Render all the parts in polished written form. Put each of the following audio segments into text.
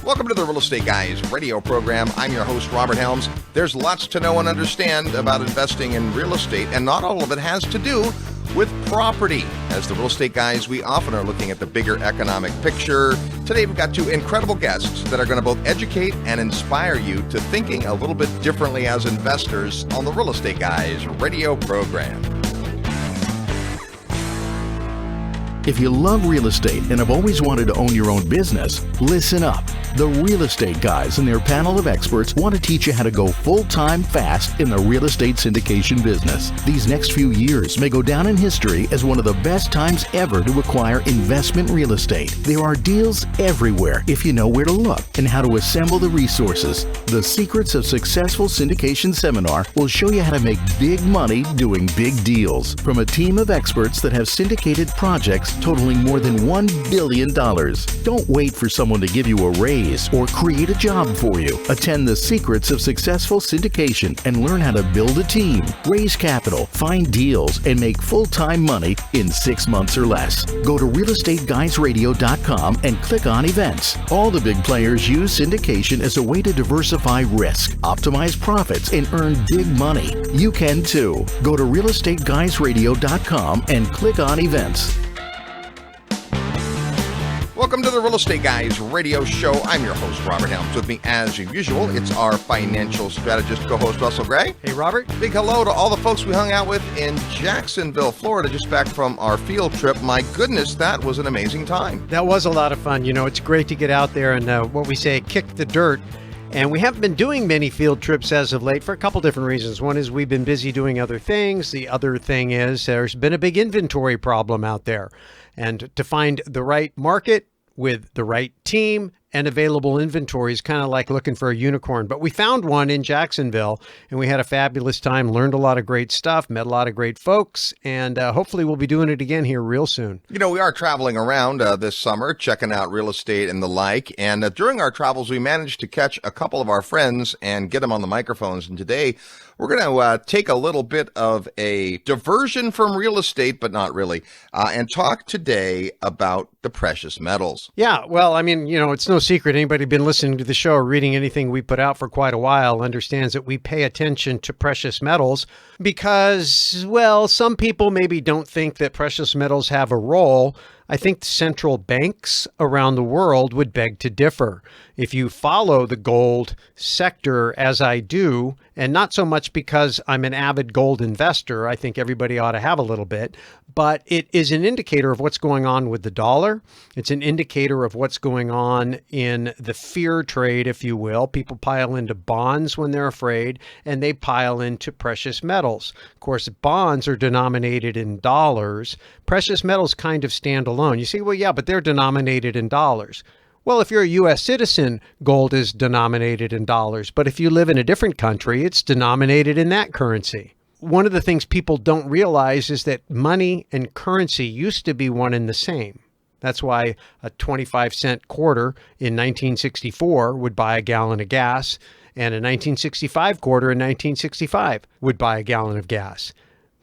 Welcome to the Real Estate Guys radio program. I'm your host, Robert Helms. There's lots to know and understand about investing in real estate, and not all of it has to do with property. As the Real Estate Guys, we often are looking at the bigger economic picture. Today, we've got two incredible guests that are going to both educate and inspire you to thinking a little bit differently as investors on the Real Estate Guys radio program. If you love real estate and have always wanted to own your own business, listen up. The Real Estate Guys and their panel of experts want to teach you how to go full-time fast in the real estate syndication business. These next few years may go down in history as one of the best times ever to acquire investment real estate. There are deals everywhere if you know where to look and how to assemble the resources. The Secrets of Successful Syndication seminar will show you how to make big money doing big deals from a team of experts that have syndicated projects totaling more than $1 billion. Don't wait for someone to give you a raise or create a job for you. Attend the Secrets of Successful Syndication and learn how to build a team, raise capital, find deals, and make full-time money in 6 months or less. Go to realestateguysradio.com and click on events. All the big players use syndication as a way to diversify risk, optimize profits, and earn big money. You can too. Go to realestateguysradio.com and click on events. Welcome to the Real Estate Guys radio show. I'm your host, Robert Helms. With me, as usual, it's our financial strategist co-host, Russell Gray. Hey, Robert. Big hello to all the folks we hung out with in Jacksonville, Florida, just back from our field trip. My goodness, that was an amazing time. That was a lot of fun. You know, it's great to get out there and what we say, kick the dirt. And we haven't been doing many field trips as of late for a couple different reasons. One is we've been busy doing other things. The other thing is there's been a big inventory problem out there. And to find the right market with the right team and available inventory is kind of like looking for a unicorn. But we found one in Jacksonville, and we had a fabulous time, learned a lot of great stuff, met a lot of great folks, and hopefully we'll be doing it again here real soon. You know, we are traveling around this summer, checking out real estate and the like. And during our travels, we managed to catch a couple of our friends and get them on the microphones. And today, we're going to take a little bit of a diversion from real estate, but not really, and talk today about the precious metals. Yeah, well, I mean, you know, it's no secret. Anybody been listening to the show or reading anything we put out for quite a while understands that we pay attention to precious metals because, well, some people maybe don't think that precious metals have a role. I think central banks around the world would beg to differ. If you follow the gold sector as I do, and not so much because I'm an avid gold investor, I think everybody ought to have a little bit, but it is an indicator of what's going on with the dollar. It's an indicator of what's going on in the fear trade, if you will. People pile into bonds when they're afraid, and they pile into precious metals. Of course, bonds are denominated in dollars. Precious metals kind of stand alone. You say, well, yeah, but they're denominated in dollars. Well, if you're a U.S. citizen, gold is denominated in dollars. But if you live in a different country, it's denominated in that currency. One of the things people don't realize is that money and currency used to be one and the same. That's why a 25-cent quarter in 1964 would buy a gallon of gas, and a 1965 quarter in 1965 would buy a gallon of gas.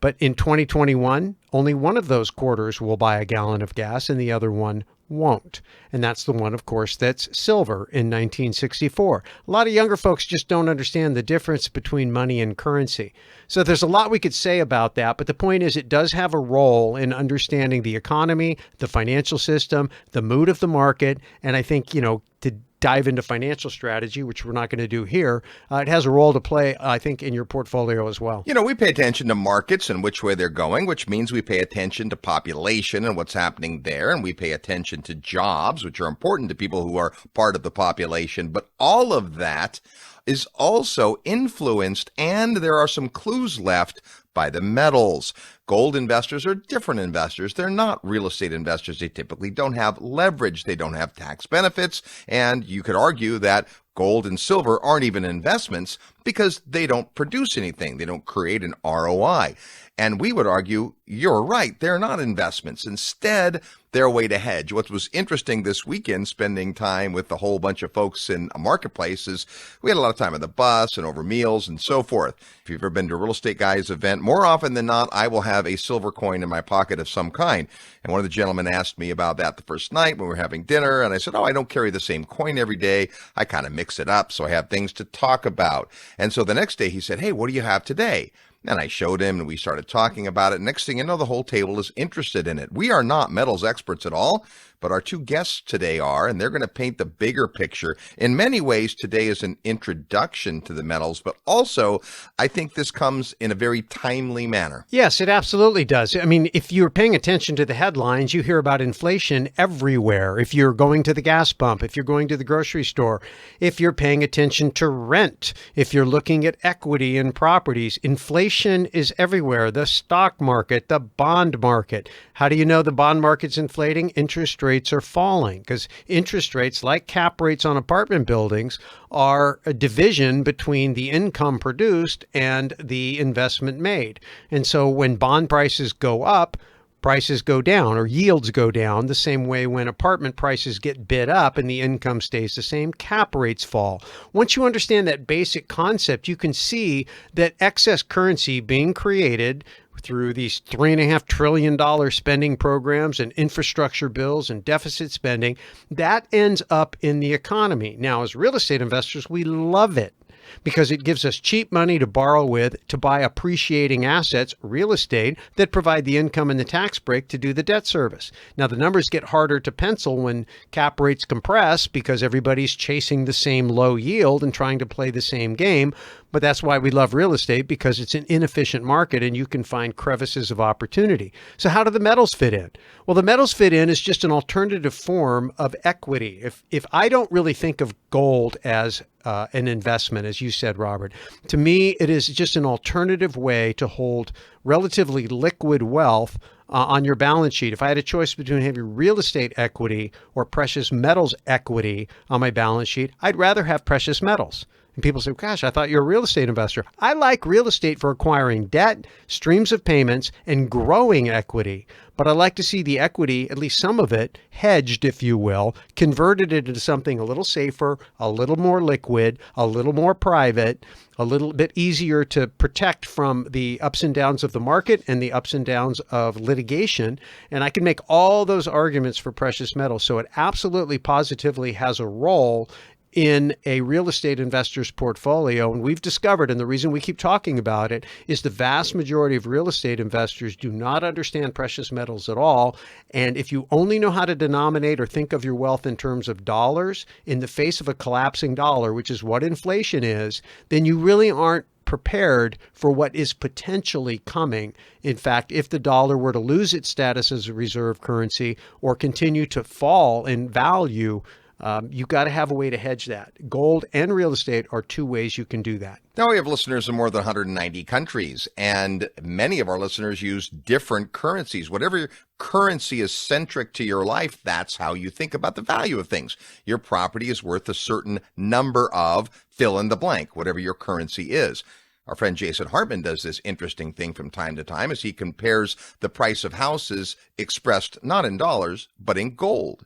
But in 2021, only one of those quarters will buy a gallon of gas and the other one won't. And that's the one, of course, that's silver in 1964. A lot of younger folks just don't understand the difference between money and currency. So there's a lot we could say about that, but the point is it does have a role in understanding the economy, the financial system, the mood of the market, and I think, you know, to dive into financial strategy, which we're not going to do here, it has a role to play, I think, in your portfolio as well. You know, we pay attention to markets and which way they're going, which means we pay attention to population and what's happening there, and we pay attention to jobs, which are important to people who are part of the population. But all of that is also influenced, and there are some clues left by the metals. Gold investors are different investors. They're not real estate investors. They typically don't have leverage. They don't have tax benefits. And you could argue that gold and silver aren't even investments. because they don't produce anything. They don't create an ROI. And we would argue, you're right, they're not investments. Instead, they're a way to hedge. What was interesting this weekend, spending time with a whole bunch of folks in a marketplace, is we had a lot of time on the bus and over meals and so forth. If you've ever been to a Real Estate Guys event, more often than not, I will have a silver coin in my pocket of some kind. And one of the gentlemen asked me about that the first night when we were having dinner. And I said, I don't carry the same coin every day. I kind of mix it up so I have things to talk about. And so the next day he said, hey, what do you have today? And I showed him and we started talking about it. Next thing you know, the whole table is interested in it. We are not metals experts at all, but our two guests today are, and they're going to paint the bigger picture. In many ways, today is an introduction to the metals, but also I think this comes in a very timely manner. Yes, it absolutely does. I mean, if you're paying attention to the headlines, you hear about inflation everywhere. If you're going to the gas pump, if you're going to the grocery store, if you're paying attention to rent, if you're looking at equity in properties, inflation is everywhere. The stock market, the bond market. How do you know the bond market's inflating? Interest rates are falling, because interest rates, like cap rates on apartment buildings, are a division between the income produced and the investment made. And so when bond prices go up, prices go down, or yields go down, the same way when apartment prices get bid up and the income stays the same, cap rates fall. Once you understand that basic concept, you can see that excess currency being created through these $3.5 trillion spending programs and infrastructure bills and deficit spending, that ends up in the economy. Now, as real estate investors, we love it, because it gives us cheap money to borrow with to buy appreciating assets, real estate, that provide the income and the tax break to do the debt service. Now, the numbers get harder to pencil when cap rates compress because everybody's chasing the same low yield and trying to play the same game. But that's why we love real estate, because it's an inefficient market and you can find crevices of opportunity. So how do the metals fit in? Well, the metals fit in as just an alternative form of equity. If I don't really think of gold as an investment, as you said, Robert, to me, it is just an alternative way to hold relatively liquid wealth on your balance sheet. If I had a choice between having real estate equity or precious metals equity on my balance sheet, I'd rather have precious metals. And people say, gosh, I thought you were a real estate investor. I like real estate for acquiring debt, streams of payments, and growing equity. But I like to see the equity, at least some of it, hedged, if you will, converted into something a little safer, a little more liquid, a little more private, a little bit easier to protect from the ups and downs of the market and the ups and downs of litigation. And I can make all those arguments for precious metals. So it absolutely, positively has a role in a real estate investor's portfolio. And we've discovered, and the reason we keep talking about it, is the vast majority of real estate investors do not understand precious metals at all. And if you only know how to denominate or think of your wealth in terms of dollars in the face of a collapsing dollar, which is what inflation is, then you really aren't prepared for what is potentially coming. In fact, if the dollar were to lose its status as a reserve currency or continue to fall in value, you've got to have a way to hedge that. Gold and real estate are two ways you can do that. Now, we have listeners in more than 190 countries, and many of our listeners use different currencies. Whatever currency is centric to your life, that's how you think about the value of things. Your property is worth a certain number of fill in the blank, whatever your currency is. Our friend Jason Hartman does this interesting thing from time to time as he compares the price of houses expressed not in dollars, but in gold.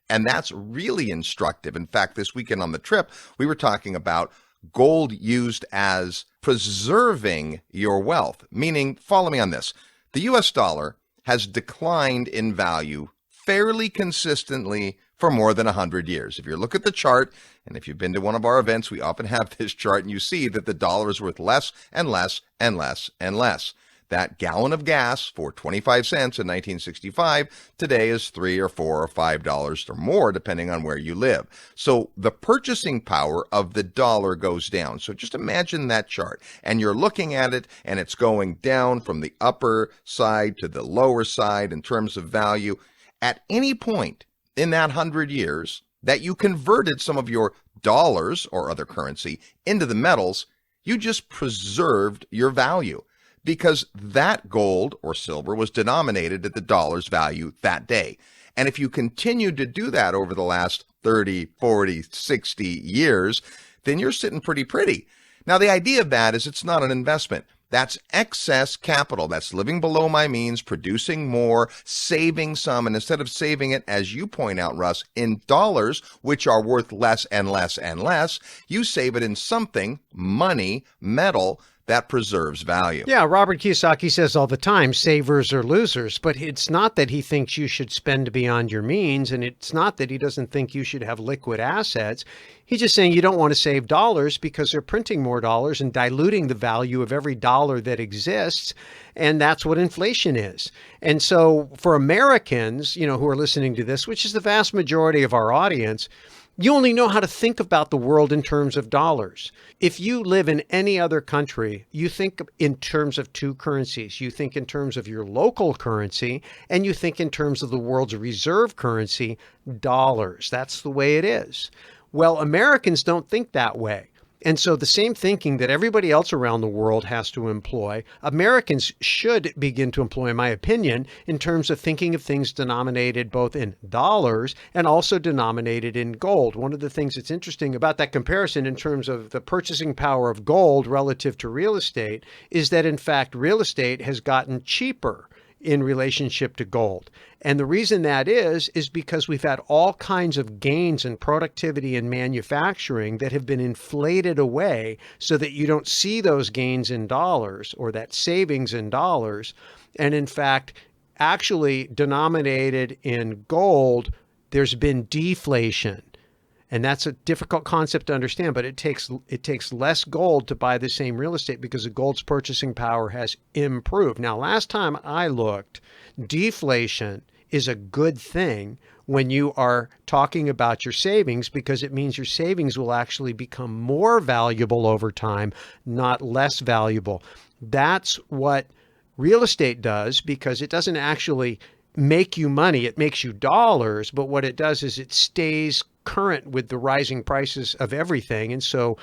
And that's really instructive. In fact, this weekend on the trip, we were talking about gold used as preserving your wealth, meaning, follow me on this, the US dollar has declined in value fairly consistently for more than 100 years. If you look at the chart, and if you've been to one of our events, we often have this chart, and you see that the dollar is worth less and less and less and less. That gallon of gas for 25 cents in 1965 today is $3 or $4 or $5 or more, depending on where you live. So the purchasing power of the dollar goes down. So just imagine that chart, and you're looking at it, and it's going down from the upper side to the lower side in terms of value. At any point in that 100 years that you converted some of your dollars or other currency into the metals, you just preserved your value, because that gold or silver was denominated at the dollar's value that day. And if you continue to do that over the last 30, 40, 60 years, then you're sitting pretty. Now, the idea of that is it's not an investment. That's excess capital. That's living below my means, producing more, saving some. And instead of saving it, as you point out, Russ, in dollars, which are worth less and less and less, you save it in something, money, metal, that preserves value. Yeah, Robert Kiyosaki says all the time, savers are losers, but it's not that he thinks you should spend beyond your means, and it's not that he doesn't think you should have liquid assets. He's just saying you don't want to save dollars because they're printing more dollars and diluting the value of every dollar that exists, and that's what inflation is. And so for Americans, who are listening to this, which is the vast majority of our audience, you only know how to think about the world in terms of dollars. If you live in any other country, you think in terms of two currencies. You think in terms of your local currency, and you think in terms of the world's reserve currency, dollars. That's the way it is. Well, Americans don't think that way. And so the same thinking that everybody else around the world has to employ, Americans should begin to employ, in my opinion, in terms of thinking of things denominated both in dollars and also denominated in gold. One of the things that's interesting about that comparison in terms of the purchasing power of gold relative to real estate is that, in fact, real estate has gotten cheaper in relationship to gold. And the reason that is because we've had all kinds of gains in productivity and manufacturing that have been inflated away so that you don't see those gains in dollars or that savings in dollars. And in fact, actually denominated in gold, there's been deflation. And that's a difficult concept to understand, but it takes less gold to buy the same real estate because the gold's purchasing power has improved. Now, last time I looked, deflation is a good thing when you are talking about your savings because it means your savings will actually become more valuable over time, not less valuable. That's what real estate does because it doesn't actually make you money. It makes you dollars, but what it does is it stays current with the rising prices of everything. And so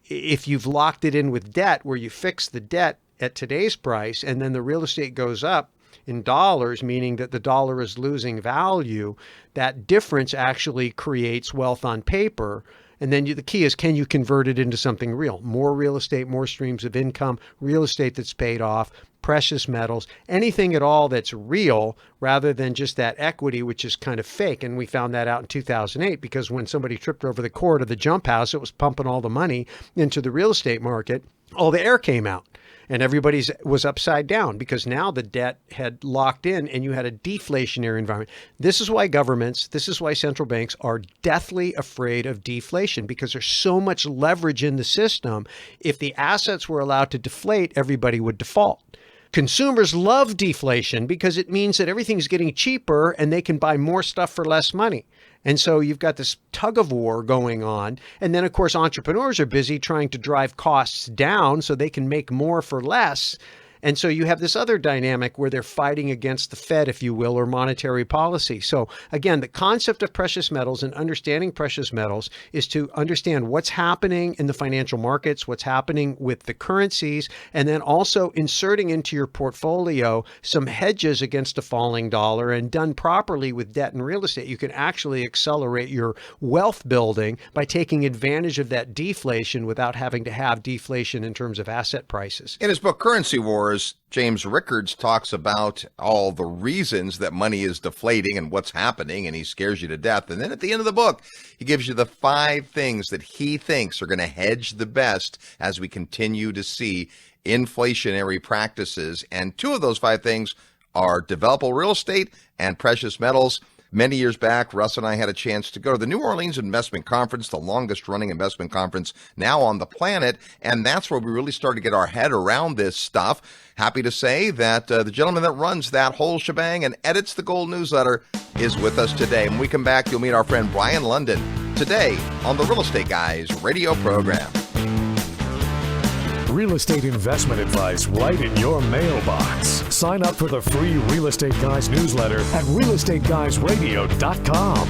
if you've locked it in with debt where you fix the debt at today's price and then the real estate goes up in dollars, meaning that the dollar is losing value, that difference actually creates wealth on paper. And then the key is, can you convert it into something real? More real estate, more streams of income, real estate that's paid off, precious metals, anything at all that's real rather than just that equity, which is kind of fake. And we found that out in 2008 because when somebody tripped over the cord of the jump house, it was pumping all the money into the real estate market. All the air came out. And everybody's was upside down because now the debt had locked in and you had a deflationary environment. This is why governments, this is why central banks are deathly afraid of deflation because there's so much leverage in the system. If the assets were allowed to deflate, everybody would default. Consumers love deflation because it means that everything's getting cheaper and they can buy more stuff for less money. And so you've got this tug of war going on. And then, of course, entrepreneurs are busy trying to drive costs down so they can make more for less. And so you have this other dynamic where they're fighting against the Fed, if you will, or monetary policy. So again, the concept of precious metals and understanding precious metals is to understand what's happening in the financial markets, what's happening with the currencies, and then also inserting into your portfolio some hedges against a falling dollar. And done properly with debt and real estate, you can actually accelerate your wealth building by taking advantage of that deflation without having to have deflation in terms of asset prices. In his book, Currency Wars, James Rickards talks about all the reasons that money is deflating and what's happening, and he scares you to death. And then at the end of the book, he gives you the 5 things that he thinks are going to hedge the best as we continue to see inflationary practices. And 2 of those 5 things are developable real estate and precious metals. Many years back, Russ and I had a chance to go to the New Orleans Investment Conference, the longest running investment conference now on the planet. And that's where we really started to get our head around this stuff. Happy to say that the gentleman that runs that whole shebang and edits the Gold newsletter is with us today. When we come back, you'll meet our friend Brien Lundin today on the Real Estate Guys radio program. Real estate investment advice right in your mailbox. Sign up for the free Real Estate Guys newsletter at realestateguysradio.com.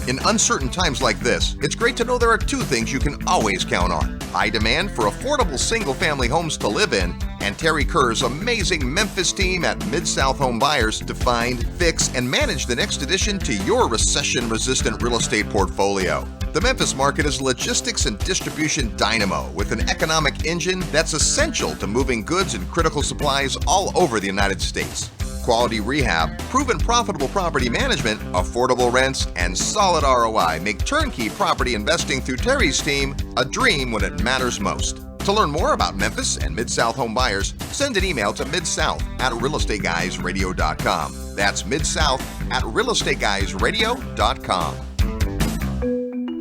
In uncertain times like this, it's great to know there are 2 things you can always count on: high demand for affordable single-family homes to live in and Terry Kerr's amazing Memphis team at Mid-South Home Buyers to find, fix, and manage the next addition to your recession-resistant real estate portfolio. The Memphis market is a logistics and distribution dynamo with an economic engine that's essential to moving goods and critical supplies all over the United States. Quality rehab, proven profitable property management, affordable rents, and solid ROI make turnkey property investing through Terry's team a dream when it matters most. To learn more about Memphis and Mid-South home buyers, send an email to midsouth@realestateguysradio.com. That's midsouth@realestateguysradio.com.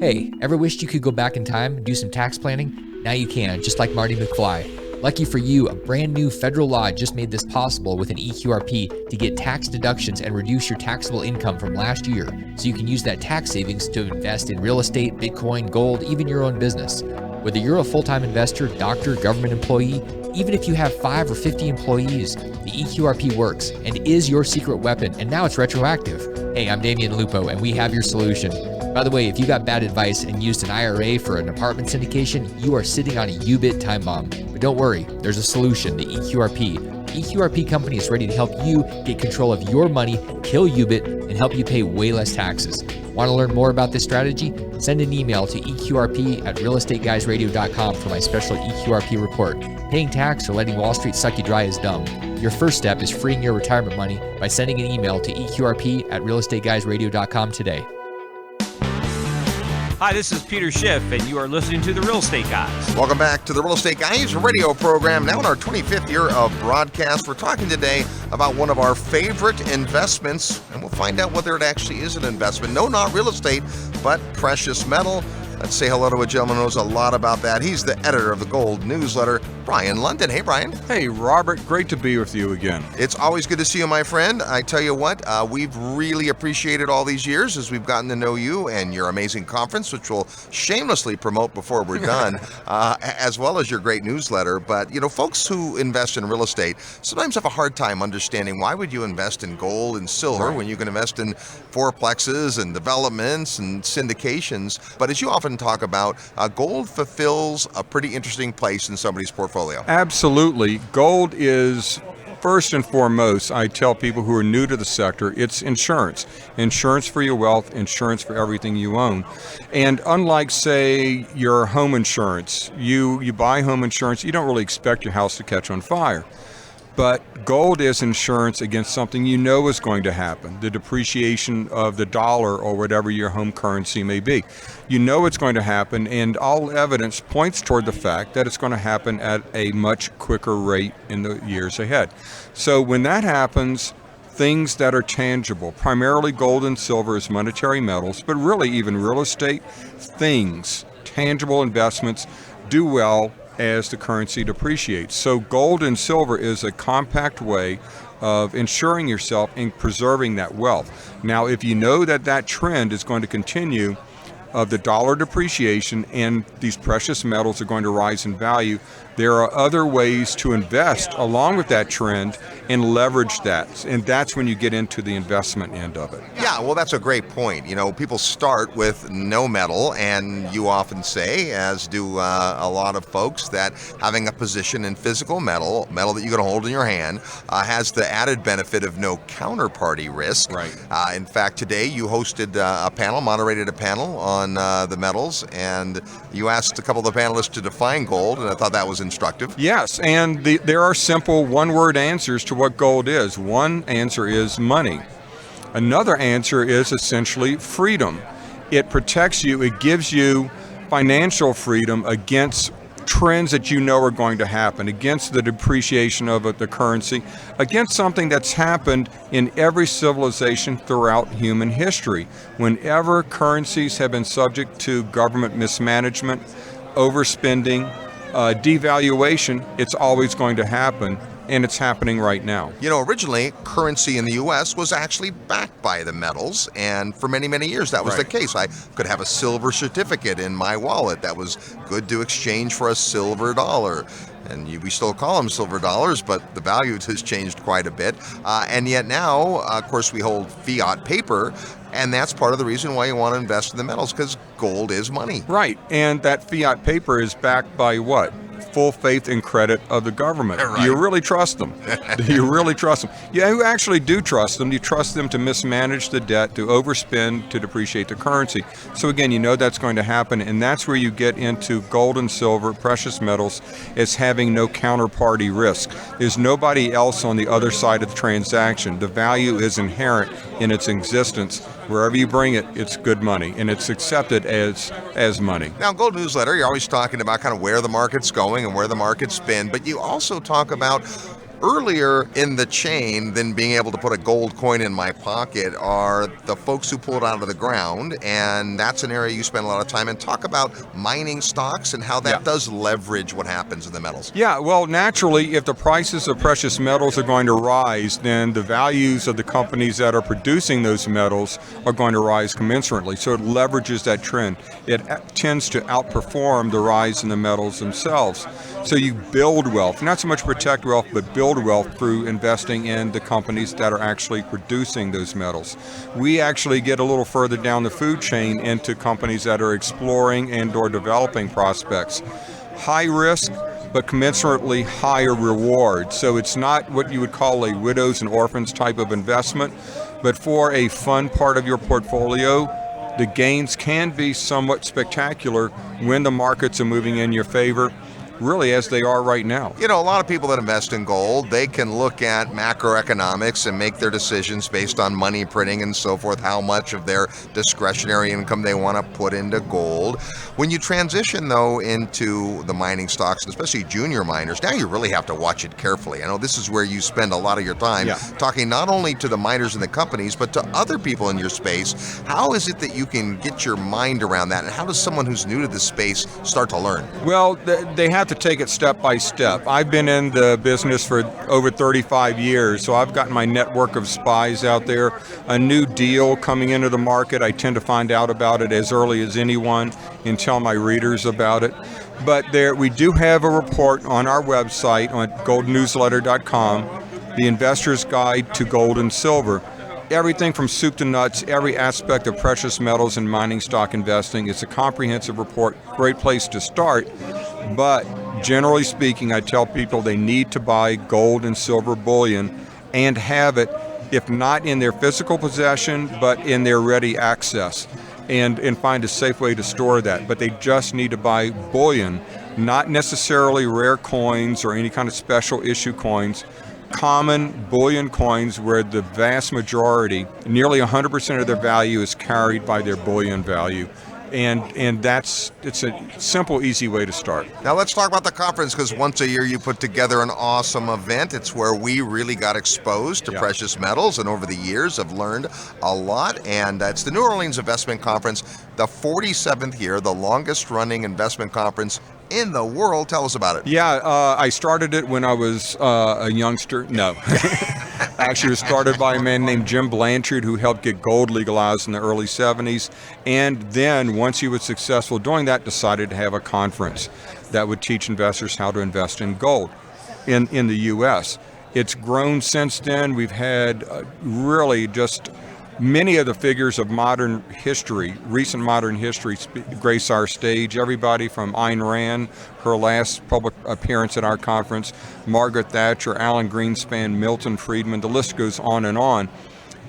Hey, ever wished you could go back in time and do some tax planning? Now you can, just like Marty McFly. Lucky for you, a brand new federal law just made this possible with an EQRP to get tax deductions and reduce your taxable income from last year, so you can use that tax savings to invest in real estate, Bitcoin, gold, even your own business. Whether you're a full-time investor, doctor, government employee, even if you have 5 or 50 employees, the EQRP works and is your secret weapon, and now it's retroactive. Hey, I'm Damian Lupo, and we have your solution. By the way, if you got bad advice and used an IRA for an apartment syndication, you are sitting on a U-bit time bomb. But don't worry, there's a solution, the EQRP. The EQRP company is ready to help you get control of your money, kill U-bit, and help you pay way less taxes. Want to learn more about this strategy? Send an email to eqrp@realestateguysradio.com for my special EQRP report. Paying tax or letting Wall Street suck you dry is dumb. Your first step is freeing your retirement money by sending an email to eqrp@realestateguysradio.com today. Hi, this is Peter Schiff, and you are listening to The Real Estate Guys. Welcome back to the Real Estate Guys radio program. Now in our 25th year of broadcast, we're talking today about one of our favorite investments, and we'll find out whether it actually is an investment. No, not real estate, but precious metal. Let's say hello to a gentleman who knows a lot about that. He's the editor of the Gold newsletter, Brien Lundin. Hey, Brien. Hey, Robert. Great to be with you again. It's always good to see you, my friend. I tell you what, we've really appreciated all these years as we've gotten to know you and your amazing conference, which we'll shamelessly promote before we're done, as well as your great newsletter. But, you know, folks who invest in real estate sometimes have a hard time understanding why would you invest in gold and silver when you can invest in fourplexes and developments and syndications. But as you often talk about, gold fulfills a pretty interesting place in somebody's portfolio. Absolutely. Gold is, first and foremost, I tell people who are new to the sector, it's insurance. Insurance for your wealth, insurance for everything you own. And unlike, say, your home insurance, you buy home insurance, you don't really expect your house to catch on fire. But gold is insurance against something you know is going to happen, the depreciation of the dollar or whatever your home currency may be. You know it's going to happen, and all evidence points toward the fact that it's going to happen at a much quicker rate in the years ahead. So when that happens, things that are tangible, primarily gold and silver as monetary metals, but really even real estate, things, tangible investments do well as the currency depreciates. So gold and silver is a compact way of insuring yourself and preserving that wealth. Now, if you know that that trend is going to continue of the dollar depreciation and these precious metals are going to rise in value, there are other ways to invest along with that trend and leverage that. And that's when you get into the investment end of it. Yeah, well, that's a great point. You know, people start with no metal, and you often say, as do a lot of folks, that having a position in physical metal that you're going to hold in your hand, has the added benefit of no counterparty risk. Right. In fact, today you hosted a panel, moderated a panel on the metals, and you asked a couple of the panelists to define gold, and I thought that was instructive. Yes, and there are simple one-word answers to what gold is. One answer is money. Another answer is essentially freedom. It protects you, it gives you financial freedom against trends that you know are going to happen, against the depreciation of the currency, against something that's happened in every civilization throughout human history. Whenever currencies have been subject to government mismanagement, overspending, devaluation, it's always going to happen, and it's happening right now. You know, originally, currency in the U.S. was actually backed by the metals, and for many, many years that was the case. I could have a silver certificate in my wallet that was good to exchange for a silver dollar. And we still call them silver dollars, but the value has changed quite a bit. And yet now, of course, we hold fiat paper, and that's part of the reason why you want to invest in the metals, because gold is money. Right, and that fiat paper is backed by what? full faith and credit of the government. Right. Do you really trust them? Do you really trust them? Yeah, you actually do trust them. You trust them to mismanage the debt, to overspend, to depreciate the currency. So again, you know that's going to happen, and that's where you get into gold and silver, precious metals, as having no counterparty risk. There's nobody else on the other side of the transaction. The value is inherent in its existence. Wherever you bring it, it's good money, and it's accepted as money. Now, Gold Newsletter, you're always talking about kind of where the market's going and where the market's been, but you also talk about earlier in the chain than being able to put a gold coin in my pocket are the folks who pull it out of the ground, and that's an area you spend a lot of time in. Talk about mining stocks and how that does leverage what happens in the metals. Yeah, well, naturally, if the prices of precious metals are going to rise, then the values of the companies that are producing those metals are going to rise commensurately. So it leverages that trend. It tends to outperform the rise in the metals themselves. So you build wealth, not so much protect wealth, but build wealth through investing in the companies that are actually producing those metals. We actually get a little further down the food chain into companies that are exploring and or developing prospects. High risk, but commensurately higher reward. So it's not what you would call a widows and orphans type of investment, but for a fun part of your portfolio, the gains can be somewhat spectacular when the markets are moving in your favor, really as they are right now. You know, a lot of people that invest in gold, they can look at macroeconomics and make their decisions based on money printing and so forth, how much of their discretionary income they want to put into gold. When you transition, though, into the mining stocks, especially junior miners, now you really have to watch it carefully. I know this is where you spend a lot of your time talking not only to the miners and the companies, but to other people in your space. How is it that you can get your mind around that, and how does someone who's new to the space start to learn? Well, they have to take it step by step. I've been in the business for over 35 years, so I've got my network of spies out there. A new deal coming into the market, I tend to find out about it as early as anyone and tell my readers about it. But we do have a report on our website on goldnewsletter.com, the Investor's Guide to Gold and Silver. Everything from soup to nuts, every aspect of precious metals and mining stock investing. It's a comprehensive report, great place to start. But generally speaking, I tell people they need to buy gold and silver bullion and have it, if not in their physical possession, but in their ready access, and find a safe way to store that. But they just need to buy bullion, not necessarily rare coins or any kind of special issue coins. Common bullion coins where the vast majority, nearly 100% of their value is carried by their bullion value. And it's a simple, easy way to start. Now let's talk about the conference, because once a year you put together an awesome event. It's where we really got exposed to precious metals, and over the years have learned a lot. And it's the New Orleans Investment Conference, the 47th year, the longest running investment conference in the world. Tell us about it. Yeah, I started it when I was a youngster. No. Actually, it was started by a man named Jim Blanchard, who helped get gold legalized in the early 70s. And then, once he was successful doing that, decided to have a conference that would teach investors how to invest in gold in the U.S. It's grown since then. We've had really just many of the figures of modern history, recent modern history, grace our stage. Everybody from Ayn Rand, her last public appearance at our conference, Margaret Thatcher, Alan Greenspan, Milton Friedman, the list goes on.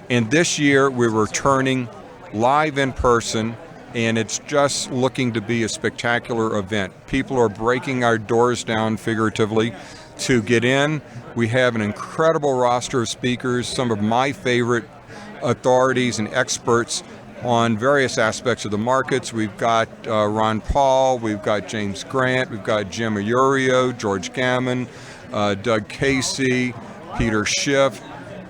And this year we're returning live in person, and it's just looking to be a spectacular event. People are breaking our doors down figuratively to get in. We have an incredible roster of speakers, some of my favorite authorities and experts on various aspects of the markets. We've got Ron Paul, we've got James Grant, we've got Jim Iorio, George Gammon, Doug Casey, Peter Schiff.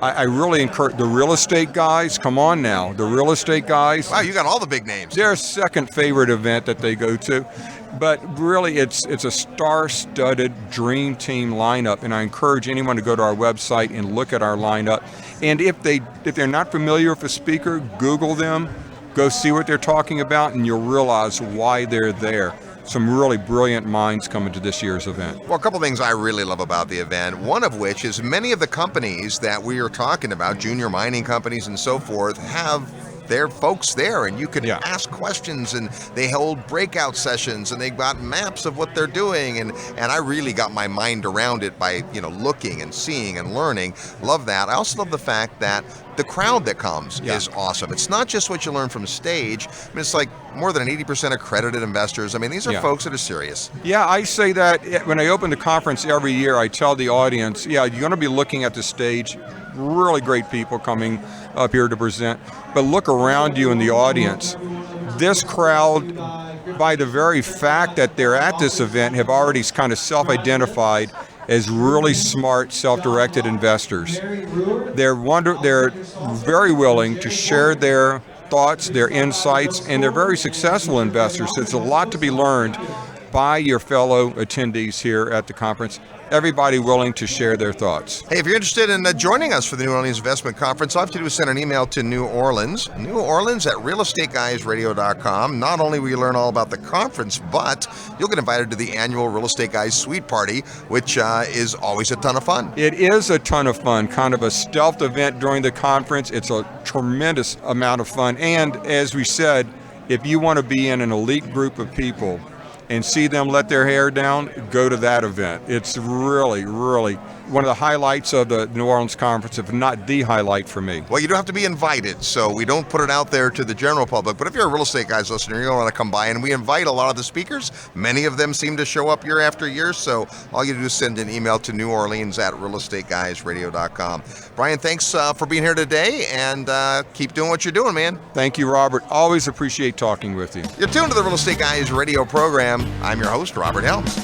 I really encourage the real estate guys. Come on now, the real estate guys. Wow, you got all the big names. Their second favorite event that they go to. But really, it's a star-studded dream team lineup, and I encourage anyone to go to our website and look at our lineup. And if they're not familiar with a speaker, Google them, go see what they're talking about, and you'll realize why they're there. Some really brilliant minds coming to this year's event. Well, a couple things I really love about the event, one of which is many of the companies that we are talking about, junior mining companies and so forth, have their folks there, and you can ask questions, and they hold breakout sessions, and they've got maps of what they're doing, and I really got my mind around it by, looking and seeing and learning. Love that. I also love the fact that the crowd that comes is awesome. It's not just what you learn from stage. I mean, it's like more than 80% accredited investors. I mean, these are folks that are serious. Yeah, I say that when I open the conference every year, I tell the audience, you're going to be looking at the stage, really great people coming up here to present, but look around you in the audience. This crowd, by the very fact that they're at this event, have already kind of self-identified as really smart, self-directed investors. They're very willing to share their thoughts, their insights, and they're very successful investors. So it's a lot to be learned by your fellow attendees here at the conference. Everybody willing to share their thoughts. Hey, if you're interested in joining us for the New Orleans Investment Conference, all you have to do is send an email to NewOrleans at realestateguysradio.com. Not only will you learn all about the conference, but you'll get invited to the annual Real Estate Guys Suite Party, which is always a ton of fun. It is a ton of fun, kind of a stealth event during the conference. It's a tremendous amount of fun. And as we said, if you want to be in an elite group of people and see them let their hair down, go to that event. It's really, really one of the highlights of the New Orleans conference, if not the highlight for me. Well, you don't have to be invited, so we don't put it out there to the general public. But if you're a Real Estate Guys listener, you're going to want to come by, and we invite a lot of the speakers. Many of them seem to show up year after year, so all you do is send an email to NewOrleans at realestateguysradio.com. Brien, thanks for being here today, and keep doing what you're doing, man. Thank you, Robert. Always appreciate talking with you. You're tuned to the Real Estate Guys radio program. I'm your host, Robert Helms.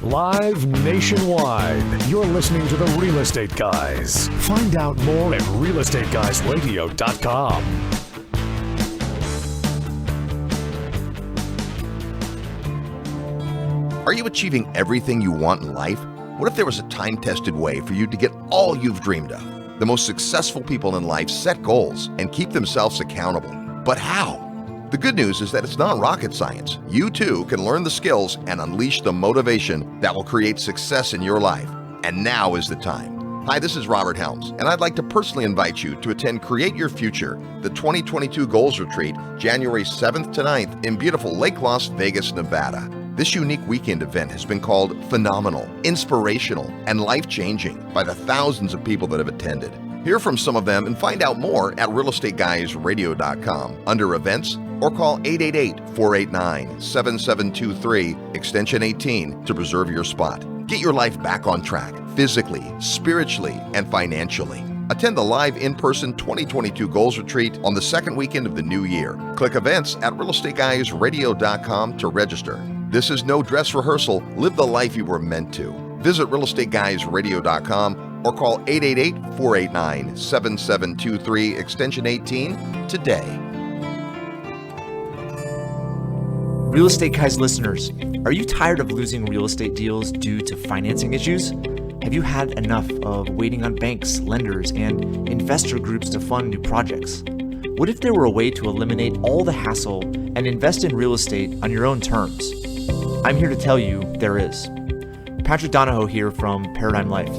Live nationwide, you're listening to the Real Estate Guys. Find out more at realestateguysradio.com. Are you achieving everything you want in life? What if there was a time-tested way for you to get all you've dreamed of? The most successful people in life set goals and keep themselves accountable. But how? The good news is that it's not rocket science. You too can learn the skills and unleash the motivation that will create success in your life. And now is the time. Hi, this is Robert Helms, and I'd like to personally invite you to attend Create Your Future, the 2022 Goals Retreat, January 7th to 9th in beautiful Lake Las Vegas, Nevada. This unique weekend event has been called phenomenal, inspirational, and life-changing by the thousands of people that have attended. Hear from some of them and find out more at realestateguysradio.com under events, or call 888-489-7723, extension 18 to reserve your spot. Get your life back on track, physically, spiritually, and financially. Attend the live in-person 2022 Goals Retreat on the second weekend of the new year. Click events at realestateguysradio.com to register. This is no dress rehearsal. Live the life you were meant to. Visit realestateguysradio.com or call 888-489-7723, extension 18 today. Real Estate Guys listeners, are you tired of losing real estate deals due to financing issues? Have you had enough of waiting on banks, lenders, and investor groups to fund new projects? What if there were a way to eliminate all the hassle and invest in real estate on your own terms? I'm here to tell you there is. Patrick Donahoe here from Paradigm Life.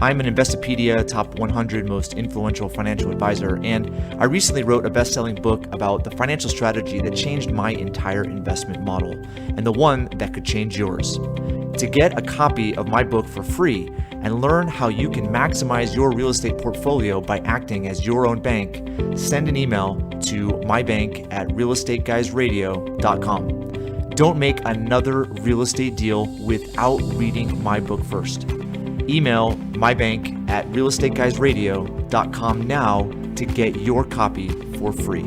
I'm an Investopedia Top 100 Most Influential Financial Advisor, and I recently wrote a best-selling book about the financial strategy that changed my entire investment model, and the one that could change yours. To get a copy of my book for free and learn how you can maximize your real estate portfolio by acting as your own bank, send an email to mybank@realestateguysradio.com. Don't make another real estate deal without reading my book first. Email mybank@realestateguysradio.com now to get your copy for free.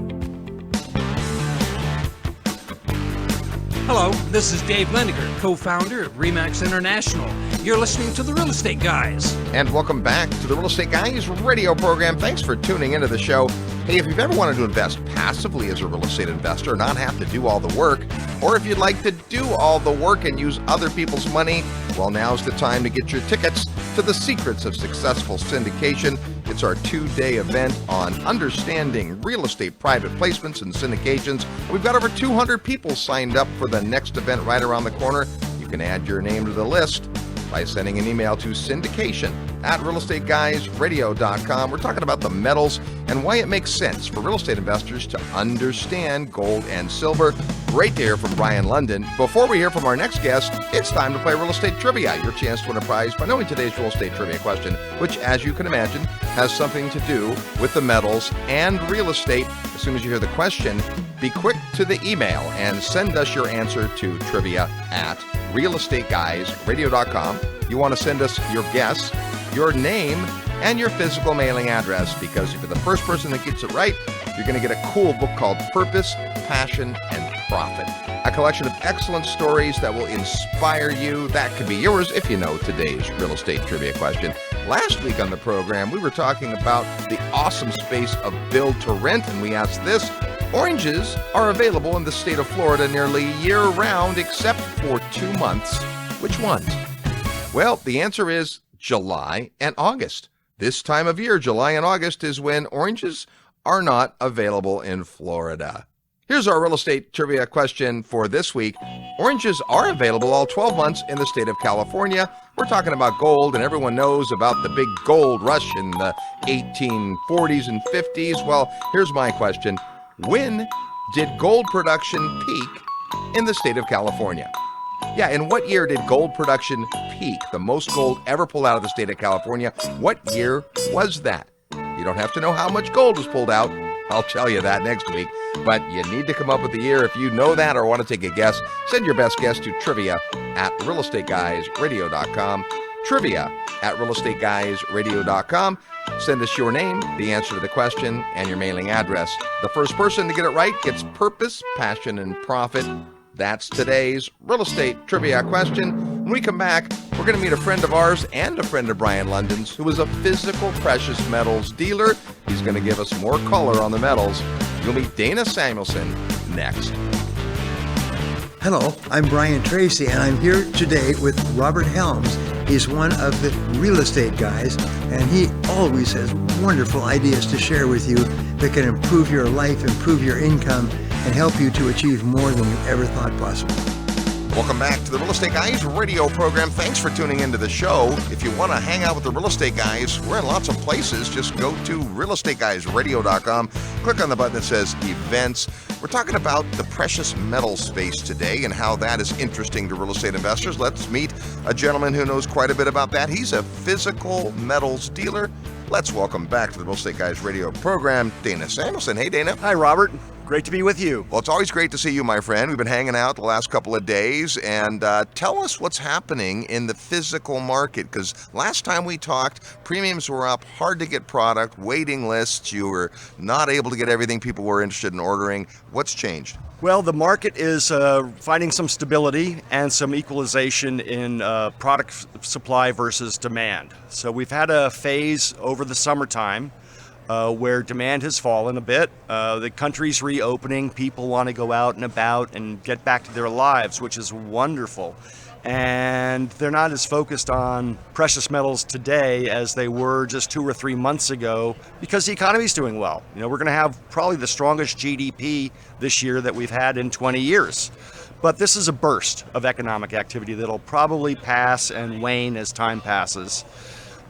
Hello, this is Dave Lendiger, co-founder of RE/MAX International. You're listening to the Real Estate Guys. And welcome back to the Real Estate Guys radio program. Thanks for tuning into the show. Hey, if you've ever wanted to invest passively as a real estate investor, not have to do all the work, or if you'd like to do all the work and use other people's money, well, now's the time to get your tickets to the Secrets of Successful Syndication. It's our 2-day event on understanding real estate private placements and syndications. We've got over 200 people signed up for the next event right around the corner. You can add your name to the list by sending an email to syndication@realestateguysradio.com. We're talking about the metals and and why it makes sense for real estate investors to understand gold and silver. Great to hear from Brien Lundin. Before we hear from our next guest, it's time to play Real Estate Trivia, your chance to win a prize by knowing today's real estate trivia question, which, as you can imagine, has something to do with the metals and real estate. As soon as you hear the question, be quick to the email and send us your answer to trivia@realestateguysradio.com. You want to send us your guess, your name, and your physical mailing address, because if you're the first person that gets it right, you're going to get a cool book called Purpose, Passion, and Profit. A collection of excellent stories that will inspire you. That could be yours if you know today's real estate trivia question. Last week on the program, we were talking about the awesome space of build to rent, and we asked this: oranges are available in the state of Florida nearly year-round except for 2 months. Which ones? Well, the answer is July and August. This time of year, July and August, is when oranges are not available in Florida. Here's our real estate trivia question for this week. Oranges are available all 12 months in the state of California. We're talking about gold, and everyone knows about the big gold rush in the 1840s and 50s. Well, here's my question. When did gold production peak in the state of California? Yeah, in what year did gold production peak? The most gold ever pulled out of the state of California. What year was that? You don't have to know how much gold was pulled out. I'll tell you that next week. But you need to come up with the year. If you know that or want to take a guess, send your best guess to trivia@realestateguysradio.com. Trivia@realestateguysradio.com. Send us your name, the answer to the question, and your mailing address. The first person to get it right gets Purpose, Passion, and Profit. That's today's real estate trivia question. When we come back, we're going to meet a friend of ours and a friend of Brien Lundin's who is a physical precious metals dealer. He's going to give us more color on the metals. You'll meet Dana Samuelson next. Hello, I'm Brian Tracy, and I'm here today with Robert Helms. He's one of the real estate guys, and he always has wonderful ideas to share with you that can improve your life, improve your income, and help you to achieve more than you ever thought possible. Welcome back to the Real Estate Guys radio program. Thanks for tuning into the show. If you want to hang out with the Real Estate Guys, we're in lots of places. Just go to realestateguysradio.com. Click on the button that says Events. We're talking about the precious metal space today and how that is interesting to real estate investors. Let's meet a gentleman who knows quite a bit about that. He's a physical metals dealer. Let's welcome back to the Real Estate Guys radio program, Dana Samuelson. Hey, Dana. Hi, Robert. Great to be with you. Well, it's always great to see you, my friend. We've been hanging out the last couple of days, and tell us what's happening in the physical market, because last time we talked, premiums were up, hard to get product, waiting lists, you were not able to get everything people were interested in ordering. What's changed? Well, the market is finding some stability and some equalization in product supply versus demand. So we've had a phase over the summertime where demand has fallen a bit. The country's reopening, people want to go out and about and get back to their lives, which is wonderful. And they're not as focused on precious metals today as they were just 2 or 3 months ago, because the economy's doing well. You know, we're going to have probably the strongest GDP this year that we've had in 20 years. But this is a burst of economic activity that'll probably pass and wane as time passes.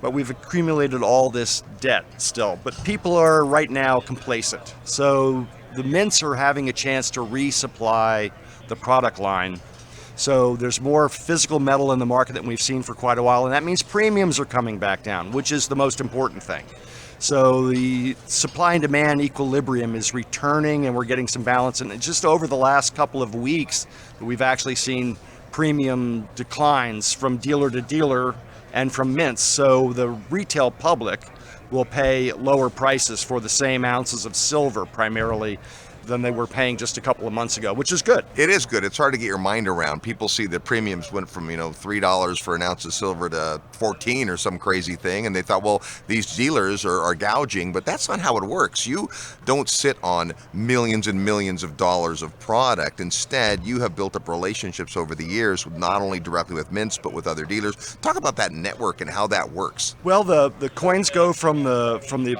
But we've accumulated all this debt still. But people are right now complacent. So the mints are having a chance to resupply the product line. So there's more physical metal in the market than we've seen for quite a while, and that means premiums are coming back down, which is the most important thing. So the supply and demand equilibrium is returning, and we're getting some balance. And just over the last couple of weeks, we've actually seen premium declines from dealer to dealer and from mints. So the retail public will pay lower prices for the same ounces of silver primarily than they were paying just a couple of months ago, which is good. It is good. It's hard to get your mind around. People see that premiums went from, $3 for an ounce of silver to $14 or some crazy thing, and they thought, well, these dealers are gouging, but that's not how it works. You don't sit on millions and millions of dollars of product. Instead, you have built up relationships over the years, not only directly with mints, but with other dealers. Talk about that network and how that works. Well, the coins go from the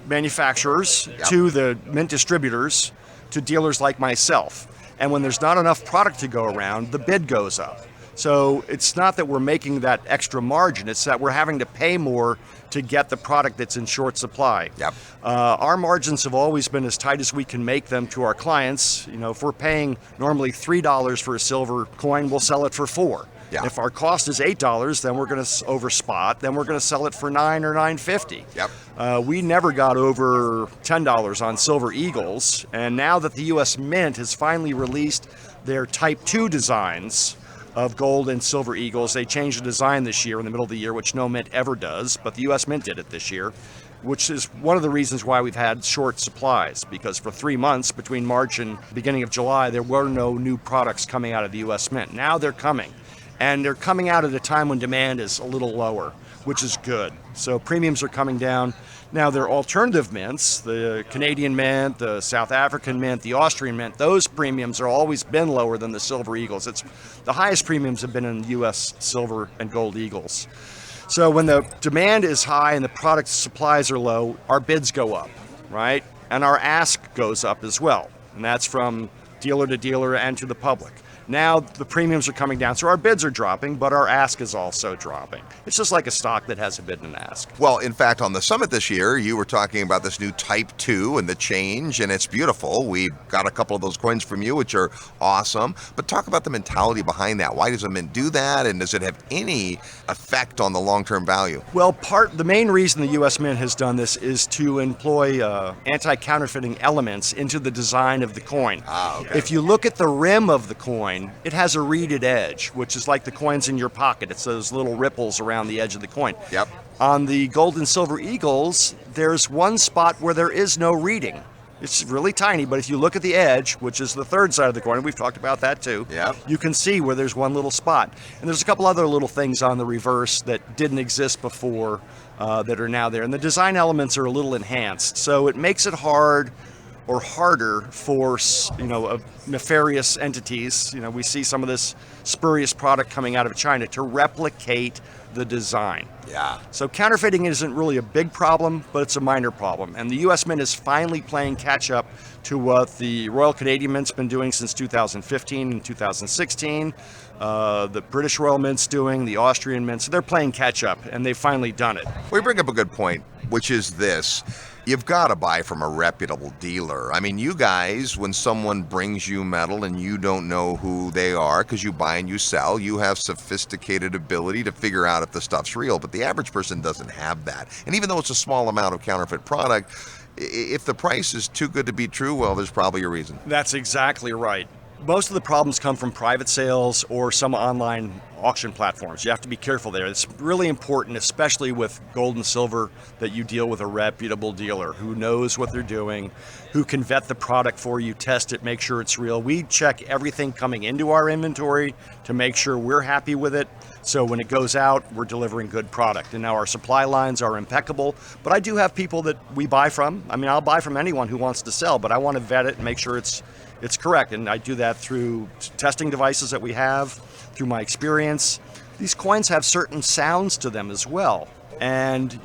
manufacturers to the mint distributors to dealers like myself. And when there's not enough product to go around, the bid goes up. So it's not that we're making that extra margin, it's that we're having to pay more to get the product that's in short supply. Yep. Our margins have always been as tight as we can make them to our clients. You know, if we're paying normally $3 for a silver coin, we'll sell it for $4. Yeah. If our cost is $8, then we're going to over spot. Then we're going to sell it for $9 or $9.50. Yep. We never got over $10 on Silver Eagles, and now that the U.S. Mint has finally released their Type 2 designs of gold and silver eagles, they changed the design this year in the middle of the year, which no mint ever does, but the U.S. Mint did it this year, which is one of the reasons why we've had short supplies, because for 3 months between March and beginning of July, there were no new products coming out of the U.S. Mint. Now they're coming. And they're coming out at a time when demand is a little lower, which is good. So premiums are coming down. Now, their alternative mints, the Canadian Mint, the South African Mint, the Austrian Mint, those premiums are always been lower than the Silver Eagles. It's the highest premiums have been in U.S. silver and gold eagles. So when the demand is high and the product supplies are low, our bids go up, right? And our ask goes up as well. And that's from dealer to dealer and to the public. Now the premiums are coming down, so our bids are dropping, but our ask is also dropping. It's just like a stock that has a bid and an ask. Well, in fact, on the summit this year, you were talking about this new Type 2 and the change, and it's beautiful. We've got a couple of those coins from you, which are awesome. But talk about the mentality behind that. Why does a mint do that, and does it have any effect on the long-term value? Well, the main reason the U.S. Mint has done this is to employ anti-counterfeiting elements into the design of the coin. Okay. If you look at the rim of the coin, it has a reeded edge, which is like the coins in your pocket. It's those little ripples around the edge of the coin. Yep. On the gold and silver eagles, there's one spot where there is no reeding. It's really tiny, but if you look at the edge, which is the third side of the coin, and we've talked about that too, Yep. you can see where there's one little spot. And there's a couple other little things on the reverse that didn't exist before that are now there. And the design elements are a little enhanced, so it makes it hard or harder for, nefarious entities. We see some of this spurious product coming out of China to replicate the design. Yeah. So counterfeiting isn't really a big problem, but it's a minor problem. And the U.S. Mint is finally playing catch up to what the Royal Canadian Mint's been doing since 2015 and 2016. The British Royal Mint's doing, the Austrian Mint. So they're playing catch up, and they've finally done it. We bring up a good point, which is this. You've got to buy from a reputable dealer. I mean, you guys, when someone brings you metal and you don't know who they are because you buy and you sell, you have sophisticated ability to figure out if the stuff's real. But the average person doesn't have that. And even though it's a small amount of counterfeit product, if the price is too good to be true, well, there's probably a reason. That's exactly right. Most of the problems come from private sales or some online auction platforms. You have to be careful there. It's really important, especially with gold and silver, that you deal with a reputable dealer who knows what they're doing, who can vet the product for you, test it, make sure it's real. We check everything coming into our inventory to make sure we're happy with it. So when it goes out, we're delivering good product. And now our supply lines are impeccable. But I do have people that we buy from. I mean, I'll buy from anyone who wants to sell, but I want to vet it and make sure it's correct. And I do that through testing devices that we have, through my experience. These coins have certain sounds to them as well. And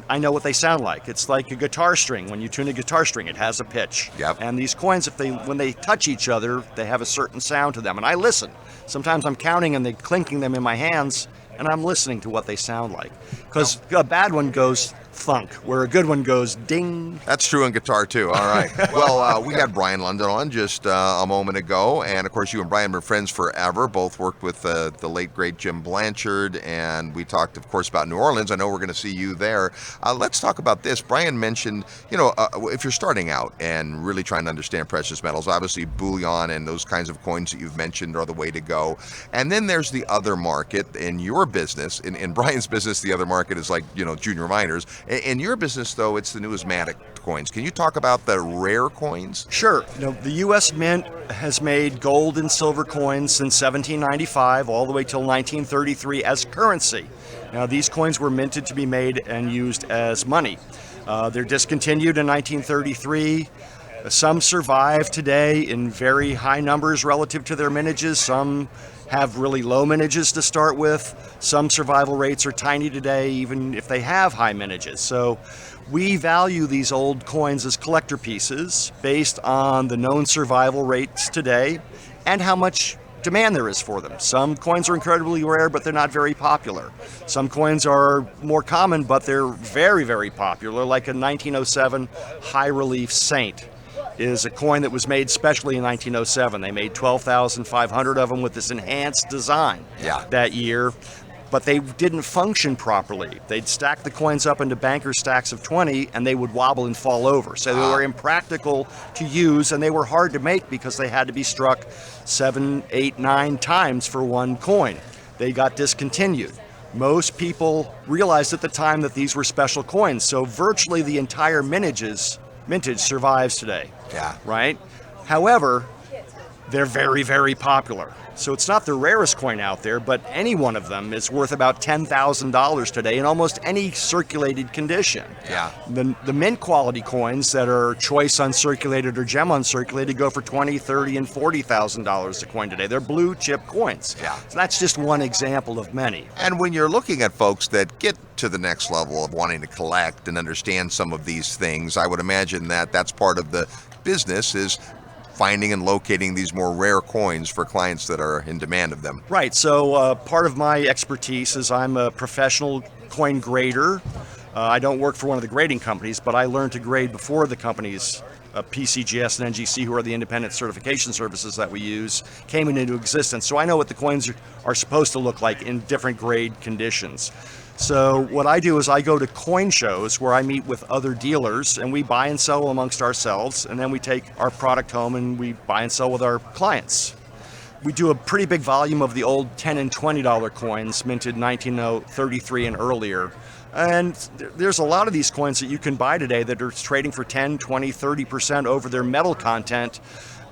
I know what they sound like. It's like a guitar string. When you tune a guitar string, it has a pitch. Yep. And these coins, when they touch each other, they have a certain sound to them. And I listen. Sometimes I'm counting and they're clinking them in my hands, and I'm listening to what they sound like. Because a bad one goes thunk, where a good one goes ding. That's true in guitar too. All right. Well, we had Brien Lundin on just a moment ago, and of course you and Brien were friends forever. Both worked with the late great Jim Blanchard, and we talked, of course, about New Orleans. I know we're going to see you there. Let's talk about this. Brien mentioned, if you're starting out and really trying to understand precious metals, obviously bullion and those kinds of coins that you've mentioned are the way to go. And then there's the other market in your business. In Brian's business, the other market is like junior miners. In your business, though, it's the numismatic coins. Can you talk about the rare coins? Sure. The U.S. Mint has made gold and silver coins since 1795 all the way till 1933 as currency. Now, these coins were minted to be made and used as money. They're discontinued in 1933. Some survive today in very high numbers relative to their mintages. Some have really low mintages to start with. Some survival rates are tiny today, even if they have high mintages. So we value these old coins as collector pieces based on the known survival rates today and how much demand there is for them. Some coins are incredibly rare, but they're not very popular. Some coins are more common, but they're very, very popular, like a 1907 high relief saint is a coin that was made specially in 1907. They made 12,500 of them with this enhanced design that year, but they didn't function properly. They'd stack the coins up into banker stacks of 20, and they would wobble and fall over. So they were impractical to use, and they were hard to make because they had to be struck 7, 8, 9 times for one coin. They got discontinued. Most people realized at the time that these were special coins, so virtually the entire mintage survives today. Yeah. Right? However, they're very, very popular. So it's not the rarest coin out there, but any one of them is worth about $10,000 today in almost any circulated condition. Yeah. The mint quality coins that are choice uncirculated or gem uncirculated go for $20,000, $30,000, and $40,000 a coin today. They're blue chip coins. Yeah. So that's just one example of many. And when you're looking at folks that get to the next level of wanting to collect and understand some of these things, I would imagine that that's part of the business, is finding and locating these more rare coins for clients that are in demand of them. Right. So part of my expertise is I'm a professional coin grader. I don't work for one of the grading companies, but I learned to grade before the companies, PCGS and NGC, who are the independent certification services that we use, came into existence. So I know what the coins are supposed to look like in different grade conditions. So what I do is I go to coin shows where I meet with other dealers, and we buy and sell amongst ourselves, and then we take our product home and we buy and sell with our clients. We do a pretty big volume of the old $10 and $20 coins minted 1933 and earlier. And there's a lot of these coins that you can buy today that are trading for 10, 20, 30% over their metal content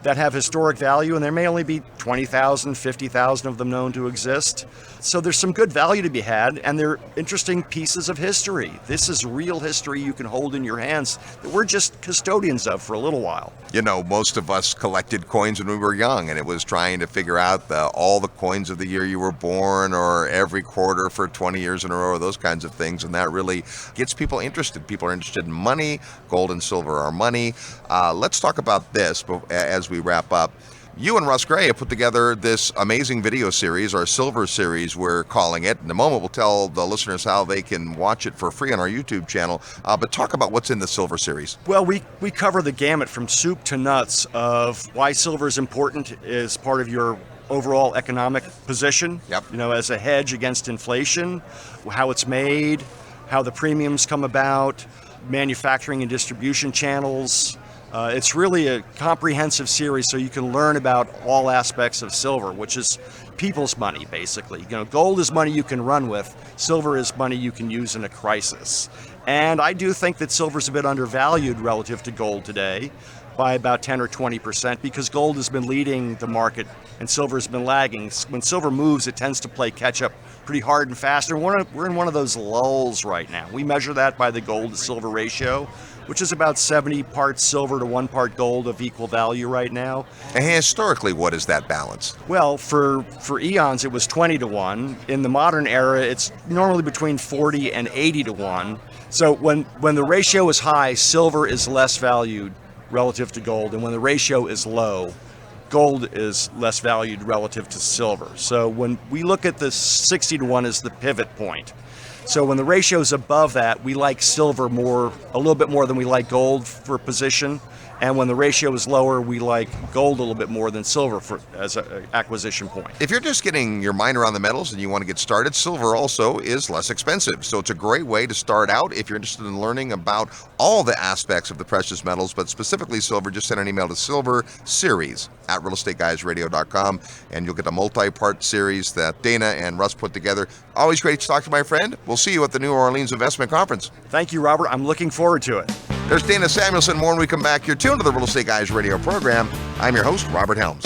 that have historic value, and there may only be 20,000, 50,000 of them known to exist. So there's some good value to be had, and they're interesting pieces of history. This is real history you can hold in your hands that we're just custodians of for a little while. You know, most of us collected coins when we were young, and it was trying to figure out all the coins of the year you were born, or every quarter for 20 years in a row, or those kinds of things, and that really gets people interested. People are interested in money. Gold and silver are money. Let's talk about this as we wrap up. You and Russ Gray have put together this amazing video series, our SilverSeries, we're calling it. In a moment, we'll tell the listeners how they can watch it for free on our YouTube channel. But talk about what's in the SilverSeries. Well, we cover the gamut from soup to nuts of why silver is important as part of your overall economic position. Yep. You know, as a hedge against inflation, how it's made, how the premiums come about, manufacturing and distribution channels. It's really a comprehensive series, so you can learn about all aspects of silver, which is people's money, basically. You know, gold is money you can run with. Silver is money you can use in a crisis. And I do think that silver's a bit undervalued relative to gold today by about 10 or 20%, because gold has been leading the market and silver has been lagging. When silver moves, it tends to play catch up pretty hard and fast. And we're in one of those lulls right now. We measure that by the gold to silver ratio, which is about 70 parts silver to 1 part gold of equal value right now. And historically, what is that balance? Well, for eons, it was 20 to 1. In the modern era, it's normally between 40 and 80 to 1. So when the ratio is high, silver is less valued relative to gold, and when the ratio is low, gold is less valued relative to silver. So when we look at the 60 to 1 as the pivot point. So when the ratio is above that, we like silver a little bit more than we like gold for position. And when the ratio is lower, we like gold a little bit more than silver as an acquisition point. If you're just getting your mind around the metals and you want to get started, silver also is less expensive. So it's a great way to start out if you're interested in learning about all the aspects of the precious metals, but specifically silver. Just send an email to silverseries@realestateguysradio.com, and you'll get a multi-part series that Dana and Russ put together. Always great to talk to my friend. We'll see you at the New Orleans Investment Conference. Thank you, Robert. I'm looking forward to it. There's Dana Samuelson. More when we come back. You're tuned to the Real Estate Guys radio program. I'm your host, Robert Helms.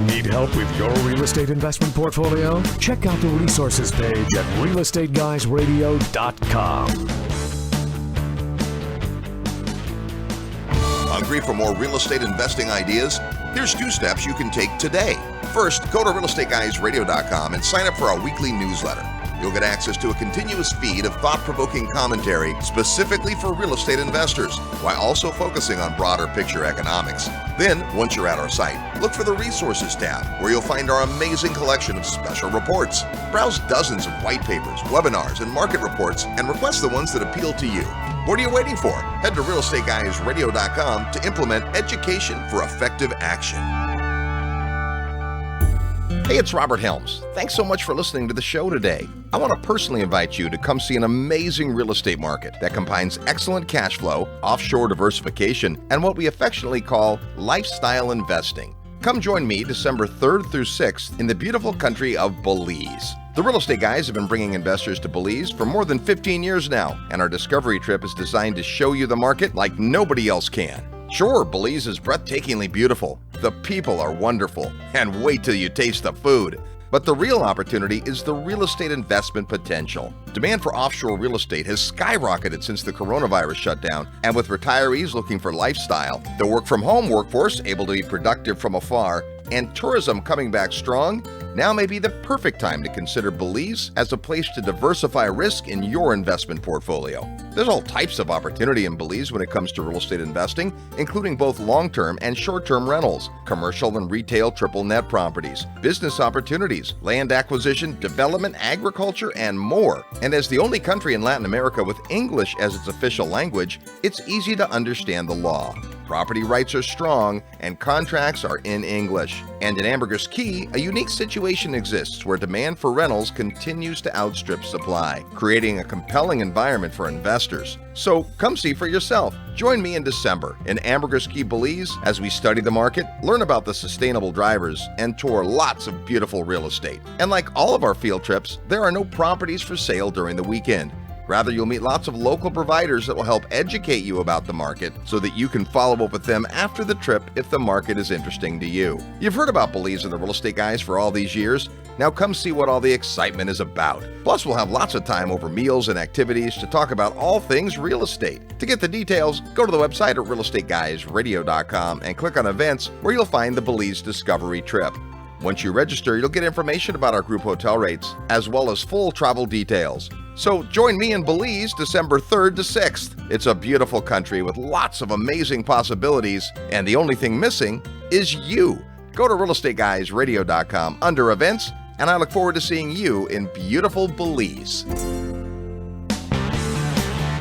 Need help with your real estate investment portfolio? Check out the resources page at realestateguysradio.com. Hungry for more real estate investing ideas? Here's 2 steps you can take today. First, go to realestateguysradio.com and sign up for our weekly newsletter. You'll get access to a continuous feed of thought-provoking commentary specifically for real estate investors, while also focusing on broader picture economics. Then, once you're at our site, look for the Resources tab, where you'll find our amazing collection of special reports. Browse dozens of white papers, webinars, and market reports, and request the ones that appeal to you. What are you waiting for? Head to realestateguysradio.com to implement education for effective action. Hey, it's Robert Helms. Thanks so much for listening to the show today. I want to personally invite you to come see an amazing real estate market that combines excellent cash flow, offshore diversification, and what we affectionately call lifestyle investing. Come join me December 3rd through 6th in the beautiful country of Belize. The Real Estate Guys have been bringing investors to Belize for more than 15 years now, and our discovery trip is designed to show you the market like nobody else can. Sure, Belize is breathtakingly beautiful, the people are wonderful, and wait till you taste the food. But the real opportunity is the real estate investment potential. Demand for offshore real estate has skyrocketed since the coronavirus shutdown, and with retirees looking for lifestyle, the work-from-home workforce able to be productive from afar, and tourism coming back strong, now may be the perfect time to consider Belize as a place to diversify risk in your investment portfolio. There's all types of opportunity in Belize when it comes to real estate investing, including both long-term and short-term rentals, commercial and retail triple net properties, business opportunities, land acquisition, development, agriculture, and more. And as the only country in Latin America with English as its official language, it's easy to understand the law. Property rights are strong, and contracts are in English. And in Ambergris Caye, a unique situation exists where demand for rentals continues to outstrip supply, creating a compelling environment for investors. So come see for yourself. Join me in December in Ambergris Caye, Belize, as we study the market, learn about the sustainable drivers, and tour lots of beautiful real estate. And like all of our field trips, there are no properties for sale during the weekend. Rather, you'll meet lots of local providers that will help educate you about the market so that you can follow up with them after the trip if the market is interesting to you. You've heard about Belize and the Real Estate Guys for all these years. Now come see what all the excitement is about. Plus, we'll have lots of time over meals and activities to talk about all things real estate. To get the details, go to the website at realestateguysradio.com and click on events where you'll find the Belize Discovery Trip. Once you register, you'll get information about our group hotel rates, as well as full travel details. So join me in Belize December 3rd to 6th. It's a beautiful country with lots of amazing possibilities, and the only thing missing is you. Go to realestateguysradio.com under events, and I look forward to seeing you in beautiful Belize.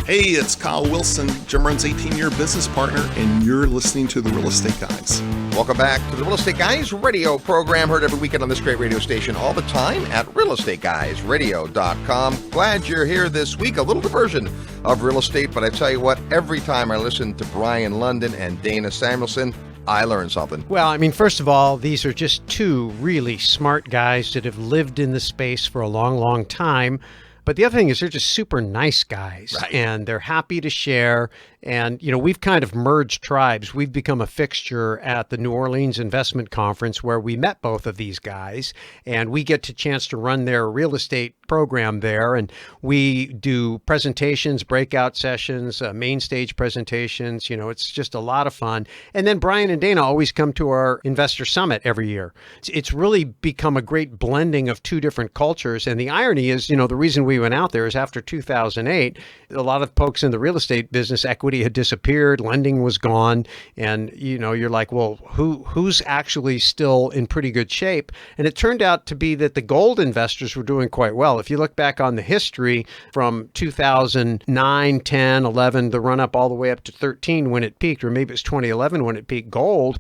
Hey, it's Kyle Wilson, Jim Run's 18-year business partner, and you're listening to The Real Estate Guys. Welcome back to the Real Estate Guys radio program, heard every weekend on this great radio station all the time at realestateguysradio.com. Glad you're here this week. A little diversion of real estate, but I tell you what, every time I listen to Brien, Lundin, and Dana Samuelson, I learn something. Well, I mean, first of all, these are just two really smart guys that have lived in the space for a long, long time. But the other thing is they're just super nice guys, right? And they're happy to share. And, you know, we've kind of merged tribes. We've become a fixture at the New Orleans Investment Conference where we met both of these guys. And we get a chance to run their real estate program there. And we do presentations, breakout sessions, main stage presentations. You know, it's just a lot of fun. And then Brien and Dana always come to our investor summit every year. It's really become a great blending of two different cultures. And the irony is, you know, the reason we went out there is after 2008, a lot of folks in the real estate business, equity had disappeared, lending was gone, and you know, you're like, well, who's actually still in pretty good shape? And it turned out to be that the gold investors were doing quite well. If you look back on the history from 2009, 10, 11, the run up all the way up to 13 when it peaked, or maybe it's 2011 when it peaked, gold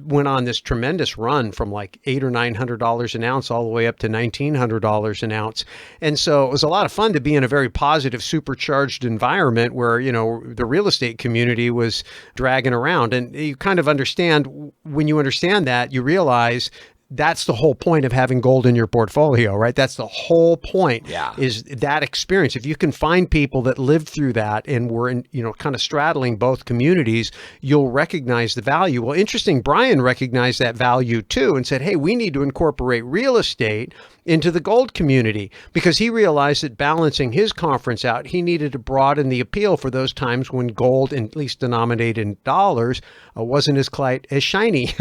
went on this tremendous run from like $800 or $900 an ounce all the way up to $1,900 an ounce. And so it was a lot of fun to be in a very positive, supercharged environment where, you know, the real estate community was dragging around. And you kind of understand, when you understand that, you realize that's the whole point of having gold in your portfolio, right? That's the whole point, is that experience. If you can find people that lived through that and were in, you know, kind of straddling both communities, you'll recognize the value. Well, interesting, Brien recognized that value too and said, hey, we need to incorporate real estate into the gold community because he realized that balancing his conference out, he needed to broaden the appeal for those times when gold, at least denominated in dollars, wasn't as quite as shiny.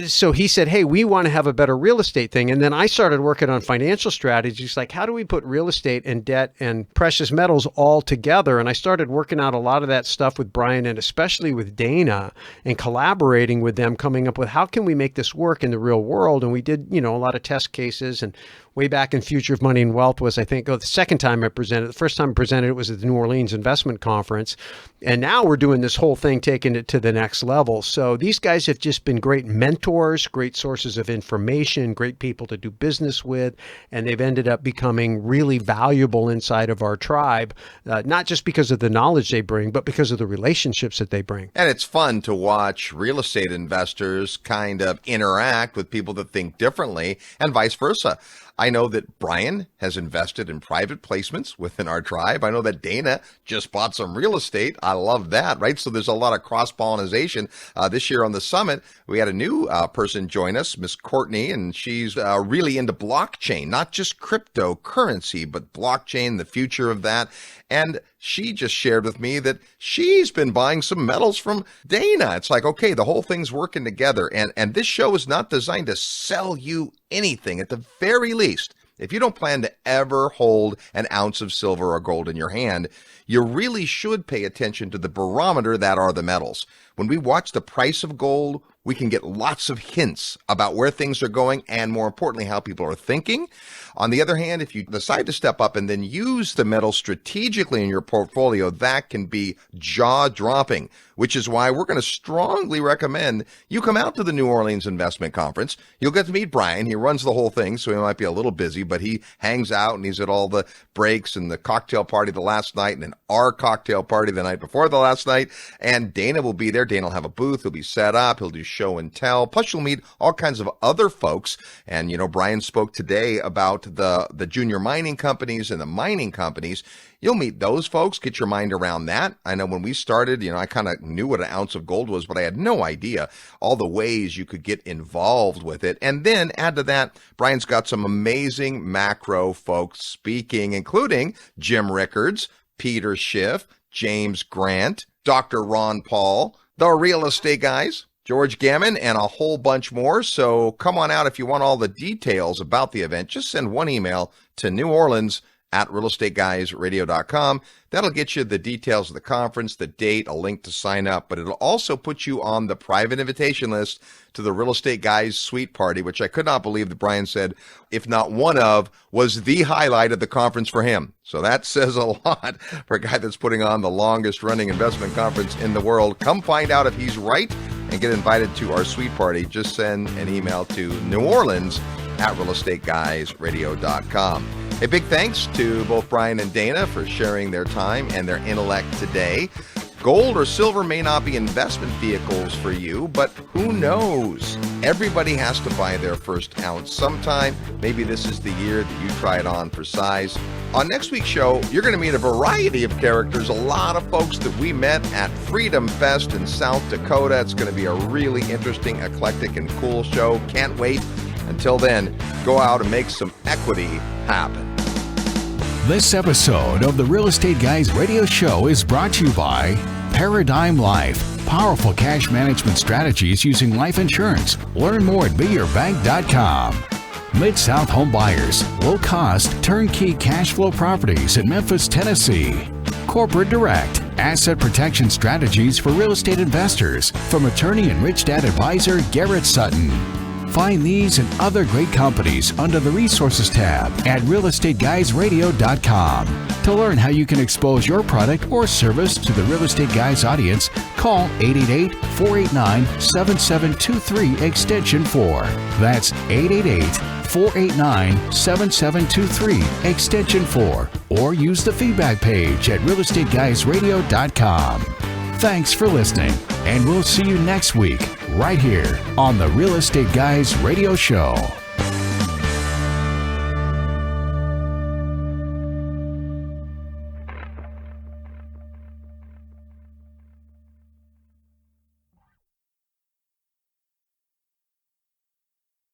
So he said, hey, we want to have a better real estate thing. And then I started working on financial strategies, like how do we put real estate and debt and precious metals all together? And I started working out a lot of that stuff with Brien and especially with Dana and collaborating with them, coming up with how can we make this work in the real world? And we did, a lot of test cases. And way back in Future of Money and Wealth was, I think, the second time I presented. The first time I presented it was at the New Orleans Investment Conference. And now we're doing this whole thing, taking it to the next level. So these guys have just been great mentors, great sources of information, great people to do business with. And they've ended up becoming really valuable inside of our tribe, not just because of the knowledge they bring, but because of the relationships that they bring. And it's fun to watch real estate investors kind of interact with people that think differently and vice versa. I know that Brien has invested in private placements within our tribe. I know that Dana just bought some real estate. I love that, right? So there's a lot of cross-pollination. This year on the summit, we had a new person join us, Miss Courtney, and she's really into blockchain, not just cryptocurrency, but blockchain, the future of that. And she just shared with me that she's been buying some metals from Dana. It's like, okay, the whole thing's working together. And this show is not designed to sell you anything. At the very least, if you don't plan to ever hold an ounce of silver or gold in your hand, you really should pay attention to the barometer that are the metals. When we watch the price of gold, we can get lots of hints about where things are going and, more importantly, how people are thinking. On the other hand, if you decide to step up and then use the metal strategically in your portfolio, that can be jaw-dropping, which is why we're going to strongly recommend you come out to the New Orleans Investment Conference. You'll get to meet Brien. He runs the whole thing, so he might be a little busy, but he hangs out and he's at all the breaks and the cocktail party the last night and then our cocktail party the night before the last night. And Dana will be there. Dana will have a booth. He'll be set up. He'll do show and tell. Plus, you'll meet all kinds of other folks. And, Brien spoke today about the junior mining companies and the mining companies. You'll meet those folks, get your mind around that. I know when we started, I kind of knew what an ounce of gold was, but I had no idea all the ways you could get involved with it. And then add to that, Brien's got some amazing macro folks speaking, including Jim Rickards, Peter Schiff, James Grant, Dr. Ron Paul, the real estate guys, George Gammon, and a whole bunch more. So come on out if you want all the details about the event. Just send one email to NewOrleans@realestateguysradio.com. That'll get you the details of the conference, the date, a link to sign up, but it'll also put you on the private invitation list to the Real Estate Guys Suite Party, which I could not believe that Brien said, if not one of, was the highlight of the conference for him. So that says a lot for a guy that's putting on the longest running investment conference in the world. Come find out if he's right and get invited to our suite party. Just send an email to NewOrleans@realestateguysradio.com. A big thanks to both Brien and Dana for sharing their time and their intellect today. Gold or silver may not be investment vehicles for you, but who knows? Everybody has to buy their first ounce sometime. Maybe this is the year that you try it on for size. On next week's show, you're going to meet a variety of characters, a lot of folks that we met at Freedom Fest in South Dakota. It's going to be a really interesting, eclectic, and cool show. Can't wait. Until then, go out and make some equity happen. This episode of the Real Estate Guys radio show is brought to you by Paradigm Life. Powerful cash management strategies using life insurance. Learn more at beyourbank.com. Mid-South Home Buyers. Low-cost, turnkey cash flow properties in Memphis, Tennessee. Corporate Direct. Asset protection strategies for real estate investors. From attorney and rich dad advisor Garrett Sutton. Find these and other great companies under the Resources tab at realestateguysradio.com. To learn how you can expose your product or service to the Real Estate Guys audience, call 888-489-7723 extension 4. That's 888-489-7723 extension 4. Or use the feedback page at realestateguysradio.com. Thanks for listening, and we'll see you next week right here on the Real Estate Guys Radio Show.